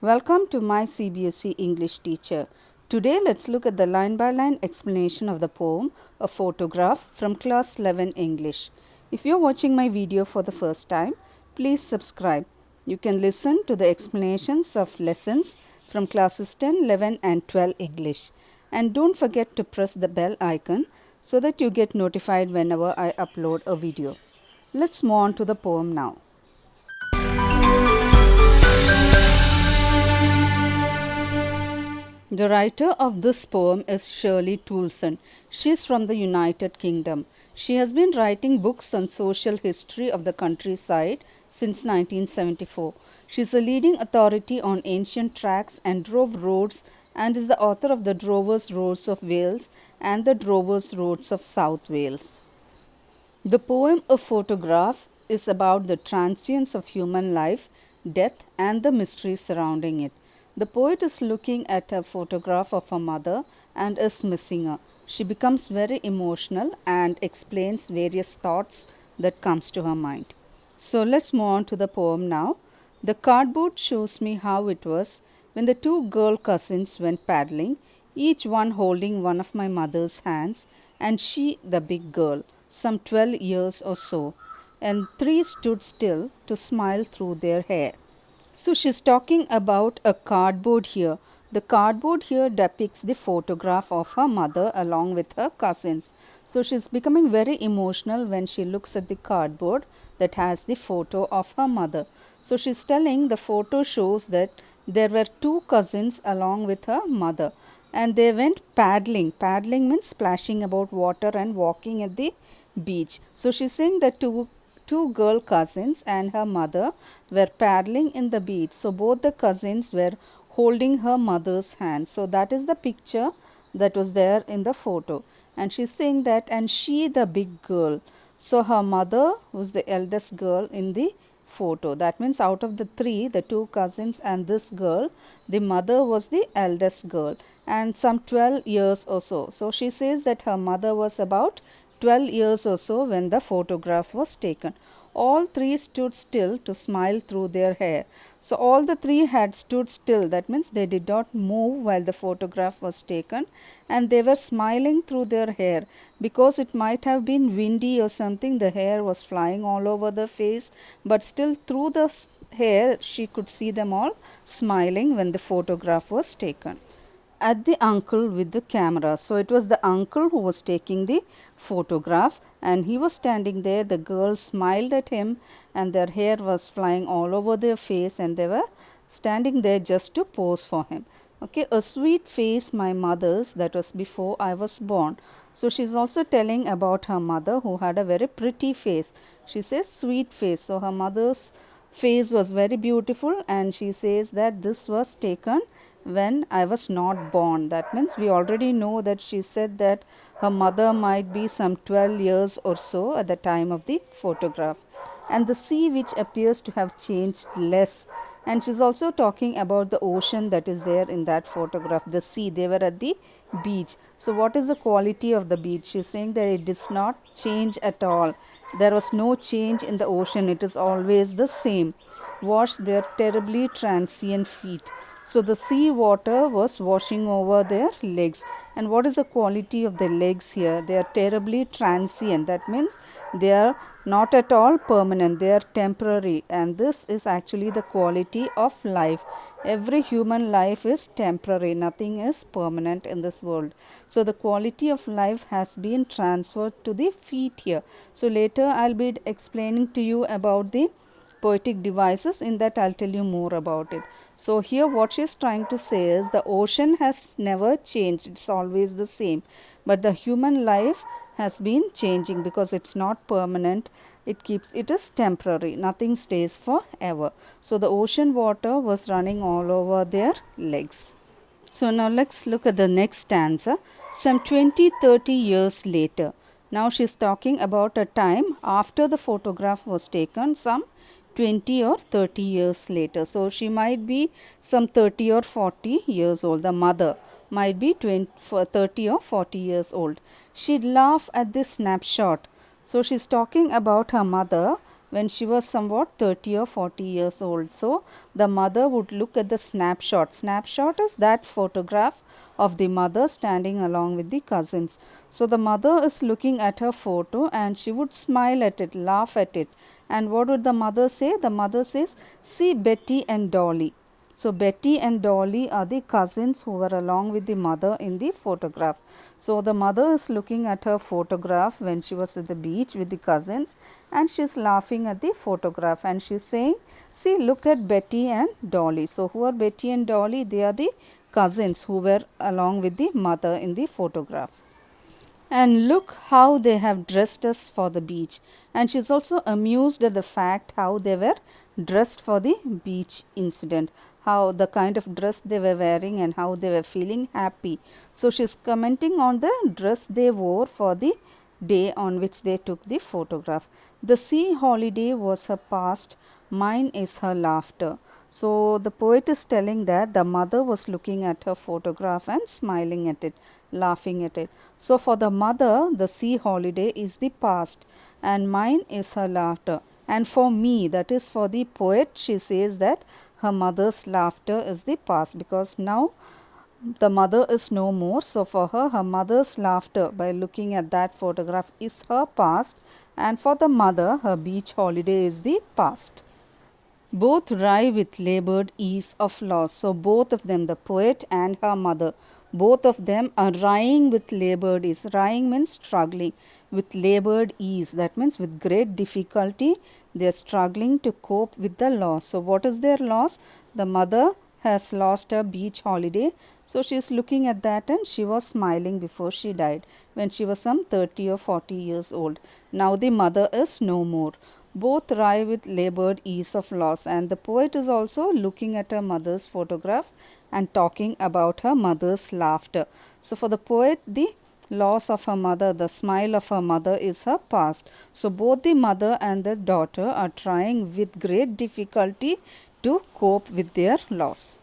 Welcome to my CBSE English teacher. Today let's look at the line by line explanation of the poem A Photograph from class 11 English. If you're watching my video for the first time, please subscribe. You can listen to the explanations of lessons from classes 10, 11 and 12 English. And don't forget to press the bell icon so that you get notified whenever I upload a video. Let's move on to the poem now. The writer of this poem is Shirley Toulson. She is from the United Kingdom. She has been writing books on social history of the countryside since 1974. She is a leading authority on ancient tracks and drove roads and is the author of the Drovers' Roads of Wales and the Drovers' Roads of South Wales. The poem A Photograph is about the transience of human life, death and the mystery surrounding it. The poet is looking at a photograph of her mother and is missing her. She becomes very emotional and explains various thoughts that comes to her mind. So let's move on to the poem now. The cardboard shows me how it was when the two girl cousins went paddling, each one holding one of my mother's hands, and she the big girl, some 12 years or so, and three stood still to smile through their hair. So she's talking about a cardboard here. The cardboard here depicts the photograph of her mother along with her cousins. So she's becoming very emotional when she looks at the cardboard that has the photo of her mother. So she's telling the photo shows that there were two cousins along with her mother and they went paddling. Paddling means splashing about water and walking at the beach. So she's saying that two girl cousins and her mother were paddling in the beach. So both the cousins were holding her mother's hand. So that is the picture that was there in the photo. And she's saying that, and she the big girl. So her mother was the eldest girl in the photo. That means out of the three, the two cousins and this girl, the mother was the eldest girl and some 12 years or so. So she says that her mother was about 12 years or so when the photograph was taken. All three stood still to smile through their hair. So all the three had stood still. That means they did not move while the photograph was taken and they were smiling through their hair because it might have been windy or something. The hair was flying all over the face, but still through the hair she could see them all smiling when the photograph was taken. At the uncle with the camera. So it was the uncle who was taking the photograph and he was standing there. The girls smiled at him and their hair was flying all over their face and they were standing there just to pose for him. Okay, a sweet face my mother's, that was before I was born. So she's also telling about her mother who had a very pretty face. She says sweet face. So her mother's face was very beautiful and she says that this was taken when I was not born. That means we already know that she said that her mother might be some 12 years or so at the time of the photograph. And the sea which appears to have changed less. And she's also talking about the ocean that is there in that photograph, the sea. They were at the beach. So what is the quality of the beach? She's saying that it does not change at all. There was no change in the ocean. It is always the same. Wash their terribly transient feet. So the sea water was washing over their legs. And what is the quality of the legs here? They are terribly transient. That means they are not at all permanent. They are temporary. And this is actually the quality of life. Every human life is temporary. Nothing is permanent in this world. So the quality of life has been transferred to the feet here. So later I'll be explaining to you about the poetic devices. In that I'll tell you more about it. So here what she's trying to say is the ocean has never changed. It's always the same. But the human life has been changing because it's not permanent. It is temporary. Nothing stays forever. So the ocean water was running all over their legs. So now let's look at the next stanza. Some 20-30 years later. Now she's talking about a time after the photograph was taken, some 20 or 30 years later. So she might be some 30 or 40 years old. The mother might be 30 or 40 years old. She'd laugh at this snapshot. So she's talking about her mother when she was somewhat 30 or 40 years old. So the mother would look at the snapshot. Snapshot is that photograph of the mother standing along with the cousins. So the mother is looking at her photo and she would smile at it, laugh at it. And what would the mother say? The mother says, "See Betty and Dolly." So Betty and Dolly are the cousins who were along with the mother in the photograph. So the mother is looking at her photograph when she was at the beach with the cousins, and she is laughing at the photograph, and she is saying, "See, look at Betty and Dolly." So who are Betty and Dolly? They are the cousins who were along with the mother in the photograph. And look how they have dressed us for the beach. And she's also amused at the fact how they were dressed for the beach incident, how the kind of dress they were wearing and how they were feeling happy. So she's commenting on the dress they wore for the day on which they took the photograph. The sea holiday was her past, mine is her laughter. So the poet is telling that the mother was looking at her photograph and smiling at it, laughing at it. So for the mother, the sea holiday is the past and mine is her laughter. And for me, that is for the poet, she says that her mother's laughter is the past, because now the mother is no more. So for her, her mother's laughter by looking at that photograph is her past, and for the mother, her beach holiday is the past. Both ride with labored ease of loss. So both of them, the poet and her mother, both of them are rying with labored ease. Rying means struggling with labored ease. That means with great difficulty they are struggling to cope with the loss. So what is their loss? The mother has lost her beach holiday. So she is looking at that and she was smiling before she died when she was some 30 or 40 years old. Now the mother is no more. Both ride with labored ease of loss, and the poet is also looking at her mother's photograph and talking about her mother's laughter. So for the poet, the loss of her mother, the smile of her mother is her past. So both the mother and the daughter are trying with great difficulty to cope with their loss.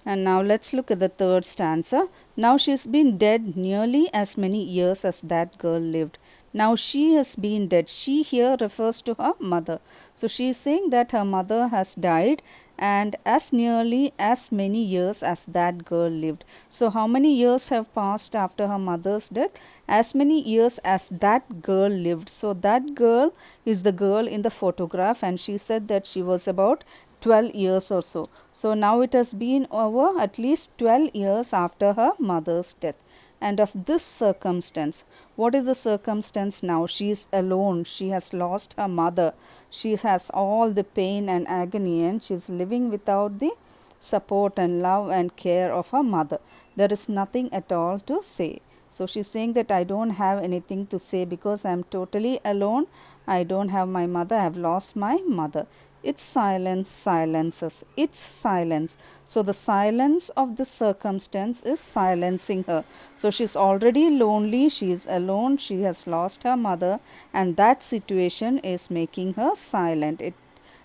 And now let's look at the third stanza. Now she's been dead nearly as many years as that girl lived. Now she has been dead. She here refers to her mother. So she is saying that her mother has died and as nearly as many years as that girl lived. So how many years have passed after her mother's death? As many years as that girl lived. So that girl is the girl in the photograph, and she said that she was about 12 years or so. So now it has been over at least 12 years after her mother's death. And of this circumstance, what is the circumstance now? She is alone. She has lost her mother. She has all the pain and agony, and she is living without the support and love and care of her mother. There is nothing at all to say. So she's saying that I don't have anything to say because I'm totally alone. I don't have my mother. I have lost my mother. Its silence silences. Its silence. So the silence of the circumstance is silencing her. So she's already lonely. She is alone. She has lost her mother, and that situation is making her silent. It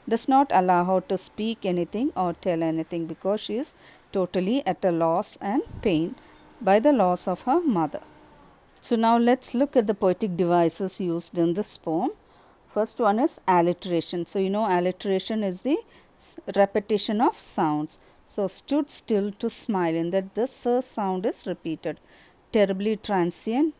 does not allow her to speak anything or tell anything because she is totally at a loss and pain by the loss of her mother. So now let's look at the poetic devices used in this poem. First one is alliteration. So you know alliteration is the repetition of sounds. So stood still to smile, in that this sound is repeated. Terribly transient,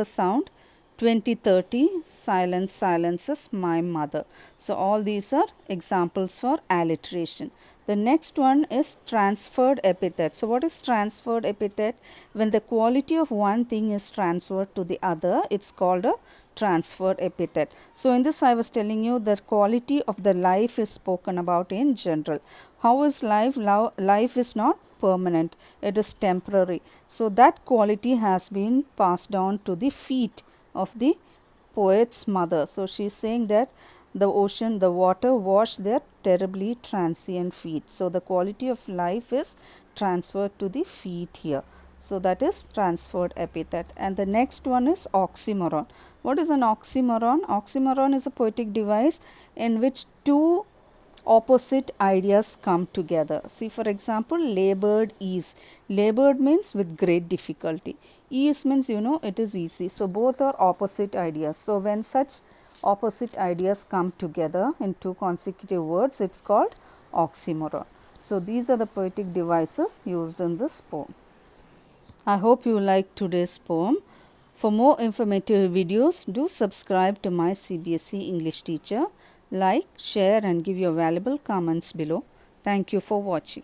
sound. 2030, silence silences my mother. So all these are examples for alliteration. The next one is transferred epithet. So what is transferred epithet? When the quality of one thing is transferred to the other, it's called a transferred epithet. So in this I was telling you the quality of the life is spoken about in general. How is life? Life is not permanent, it is temporary. So that quality has been passed on to the feet of the poet's mother. So she is saying that the ocean, the water washed their terribly transient feet. So the quality of life is transferred to the feet here. So that is transferred epithet. And the next one is oxymoron. What is an oxymoron? Oxymoron is a poetic device in which two opposite ideas come together. See, for example, labored ease. Labored means with great difficulty. Ease means, you know, it is easy. So both are opposite ideas. So when such opposite ideas come together in two consecutive words, it's called oxymoron. So, these are the poetic devices used in this poem. I hope you liked today's poem. For more informative videos, do subscribe to my CBSE English teacher. Like, share and give your valuable comments below. Thank you for watching.